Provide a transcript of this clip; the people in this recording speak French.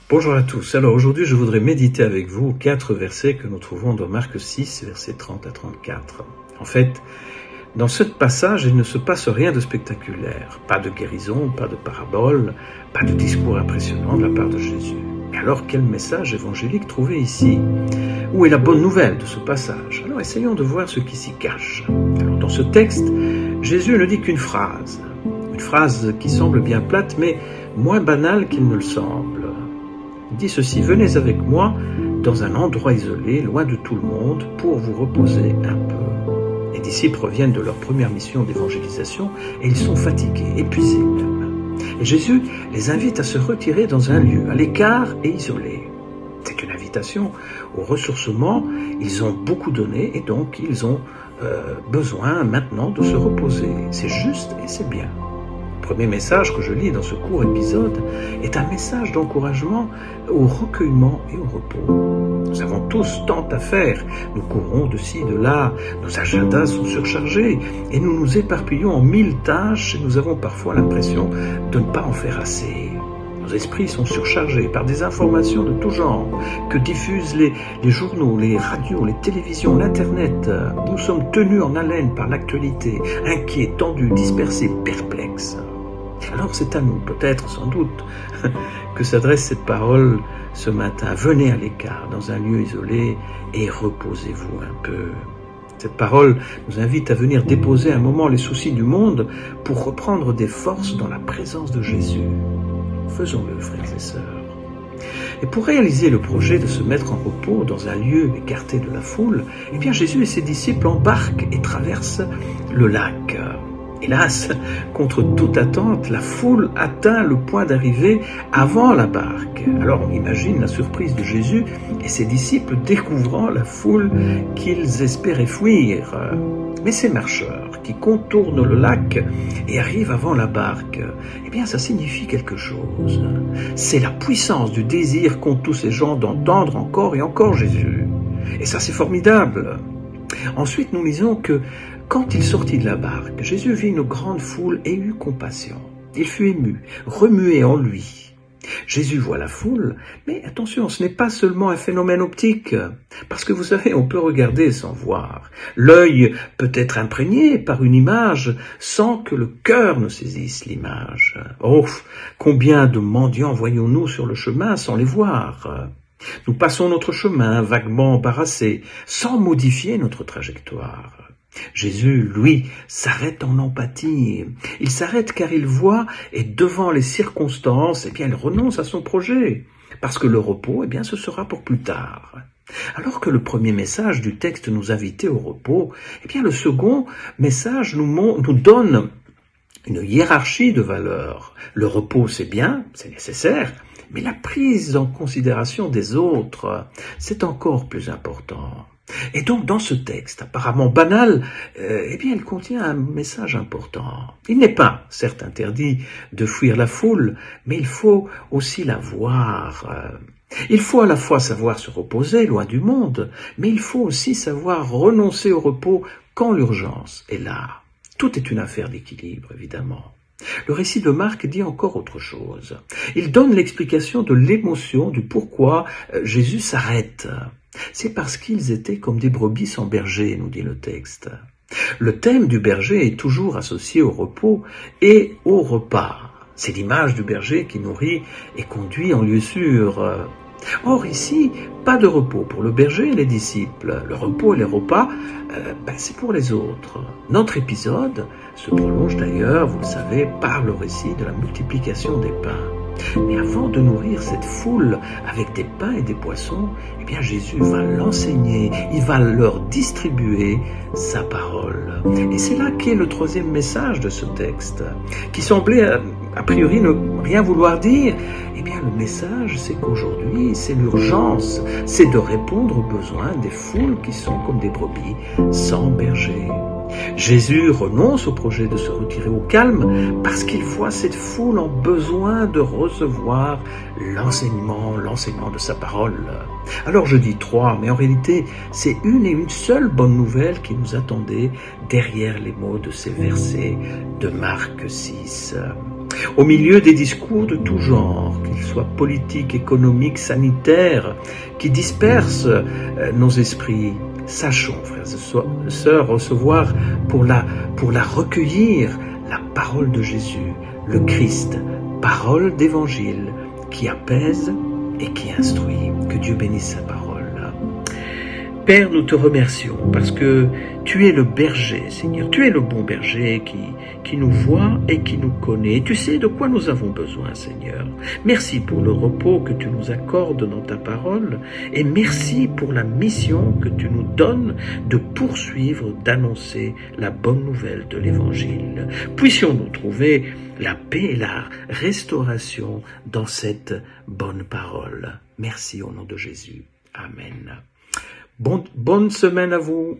Bonjour à tous. Alors aujourd'hui, je voudrais méditer avec vous 4 versets que nous trouvons dans Marc 6, versets 30 à 34. En fait, dans ce passage, il ne se passe rien de spectaculaire. Pas de guérison, pas de parabole, pas de discours impressionnant de la part de Jésus. Mais alors, quel message évangélique trouver ici? Où est la bonne nouvelle de ce passage? Alors essayons de voir ce qui s'y cache. Alors, dans ce texte, Jésus ne dit qu'une phrase. Une phrase qui semble bien plate, mais moins banale qu'il ne le semble. Il dit ceci: venez avec moi dans un endroit isolé, loin de tout le monde, pour vous reposer un peu. Les disciples reviennent de leur première mission d'évangélisation et ils sont fatigués, épuisés même. Et Jésus les invite à se retirer dans un lieu, à l'écart et isolé. C'est une invitation au ressourcement. Ils ont beaucoup donné et donc ils ont besoin maintenant de se reposer. C'est juste et c'est bien. Le premier message que je lis dans ce court épisode est un message d'encouragement au recueillement et au repos. Nous avons tous tant à faire, nous courons de ci, de là, nos agendas sont surchargés et nous nous éparpillons en 1000 tâches et nous avons parfois l'impression de ne pas en faire assez. Nos esprits sont surchargés par des informations de tout genre que diffusent les journaux, les radios, les télévisions, l'Internet. Nous sommes tenus en haleine par l'actualité, inquiets, tendus, dispersés, perplexes. Alors c'est à nous, peut-être, sans doute, que s'adresse cette parole ce matin. Venez à l'écart, dans un lieu isolé, et reposez-vous un peu. Cette parole nous invite à venir déposer un moment les soucis du monde pour reprendre des forces dans la présence de Jésus. Faisons-le, frères et sœurs. Et pour réaliser le projet de se mettre en repos dans un lieu écarté de la foule, eh bien Jésus et ses disciples embarquent et traversent le lac. Hélas, contre toute attente, la foule atteint le point d'arrivée avant la barque. Alors on imagine la surprise de Jésus et ses disciples découvrant la foule qu'ils espéraient fuir. Mais ces marcheurs qui contournent le lac et arrivent avant la barque, eh bien ça signifie quelque chose. C'est la puissance du désir qu'ont tous ces gens d'entendre encore et encore Jésus. Et ça c'est formidable. Ensuite nous lisons que quand il sortit de la barque, Jésus vit une grande foule et eut compassion. Il fut ému, remué en lui. Jésus voit la foule, mais attention, ce n'est pas seulement un phénomène optique, parce que vous savez, on peut regarder sans voir. L'œil peut être imprégné par une image sans que le cœur ne saisisse l'image. Oh, combien de mendiants voyons-nous sur le chemin sans les voir? Nous passons notre chemin vaguement embarrassés, sans modifier notre trajectoire. Jésus, lui, s'arrête en empathie. Il s'arrête car il voit et devant les circonstances, eh bien, il renonce à son projet. Parce que le repos, eh bien, ce sera pour plus tard. Alors que le premier message du texte nous invitait au repos, eh bien, le second message nous donne une hiérarchie de valeurs. Le repos, c'est bien, c'est nécessaire, mais la prise en considération des autres, c'est encore plus important. Et donc, dans ce texte apparemment banal, eh bien, il contient un message important. Il n'est pas, certes, interdit de fuir la foule, mais il faut aussi la voir. Il faut à la fois savoir se reposer loin du monde, mais il faut aussi savoir renoncer au repos quand l'urgence est là. Tout est une affaire d'équilibre, évidemment. Le récit de Marc dit encore autre chose. Il donne l'explication de l'émotion, du pourquoi Jésus s'arrête. C'est parce qu'ils étaient comme des brebis sans berger, nous dit le texte. Le thème du berger est toujours associé au repos et au repas. C'est l'image du berger qui nourrit et conduit en lieu sûr. Or ici, pas de repos pour le berger et les disciples. Le repos et les repas, c'est pour les autres. Notre épisode se prolonge d'ailleurs, vous le savez, par le récit de la multiplication des pains. Mais avant de nourrir cette foule avec des pains et des poissons, eh bien Jésus va l'enseigner, il va leur distribuer sa parole. Et c'est là qu'est le troisième message de ce texte, qui semblait a priori ne rien vouloir dire. Eh bien le message, c'est qu'aujourd'hui, c'est l'urgence, c'est de répondre aux besoins des foules qui sont comme des brebis sans berger. Jésus renonce au projet de se retirer au calme parce qu'il voit cette foule en besoin de recevoir l'enseignement de sa parole. Alors je dis 3, mais en réalité, c'est une et une seule bonne nouvelle qui nous attendait derrière les mots de ces versets de Marc 6. Au milieu des discours de tout genre, qu'ils soient politiques, économiques, sanitaires, qui dispersent nos esprits, sachons, frères et sœurs, recevoir pour la recueillir la parole de Jésus, le Christ, parole d'évangile qui apaise et qui instruit. Que Dieu bénisse sa parole. Père, nous te remercions parce que tu es le berger, Seigneur. Tu es le bon berger qui nous voit et qui nous connaît. Tu sais de quoi nous avons besoin, Seigneur. Merci pour le repos que tu nous accordes dans ta parole et merci pour la mission que tu nous donnes de poursuivre, d'annoncer la bonne nouvelle de l'Évangile. Puissions-nous trouver la paix et la restauration dans cette bonne parole. Merci au nom de Jésus. Amen. Bonne semaine à vous.